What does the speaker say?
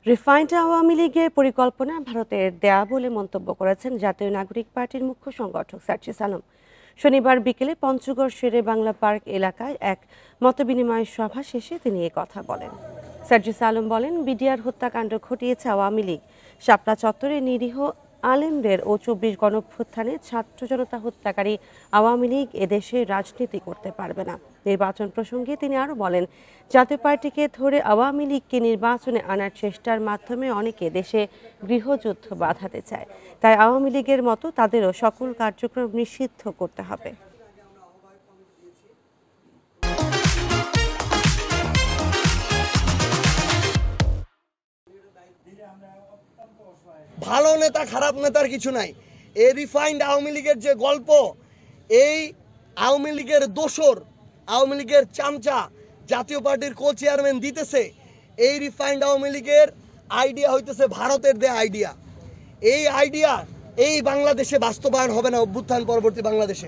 Refined Awami লীগের পরিকল্পনা ভারতের দেয়া বলে মন্তব্য করেছেন জাতীয় নাগরিক পার্টির মুখ্য সংগঠক সার্জিস আলম। শনিবার বিকেলে পঞ্চগড় শেরে বাংলা পার্ক এলাকায় এক মতবিনিময় সভা শেষে তিনি এ কথা বলেন। সার্জিস আলম বলেন, বিডিআর হত্যাকাণ্ড ঘটিয়েছে আওয়ামী লীগ। শাপলা চত্বরে নিরীহ আলেমদের ও ২৪ গণঅভ্যুত্থানে ছাত্র জনতা হত্যাকারী আওয়ামী লীগ এদেশে রাজনীতি করতে পারবে না। নির্বাচন প্রসঙ্গে তিনি আরও বলেন, জাতীয় পার্টিকে ধরে আওয়ামী লীগকে নির্বাচনে আনার চেষ্টার মাধ্যমে অনেকে দেশে গৃহযুদ্ধ বাঁধাতে চায়। তাই আওয়ামী লীগের মতো তাদেরও সকল কার্যক্রম নিষিদ্ধ করতে হবে। ভালো নেতা খারাপ নেতার কিছু নাই। এই রিফাইন্ড আওয়ামী লীগের যে গল্প, এই আওয়ামী লীগের দোসর, আওয়ামী লীগের চামচা জাতীয় পার্টির কো চেয়ারম্যান দিতেছে। এই রিফাইন্ড আওয়ামী লীগের আইডিয়া হইতেছে ভারতের দেয়া আইডিয়া। এই আইডিয়া এই বাংলাদেশে বাস্তবায়ন হবে না, অভ্যুত্থান পরবর্তী বাংলাদেশে।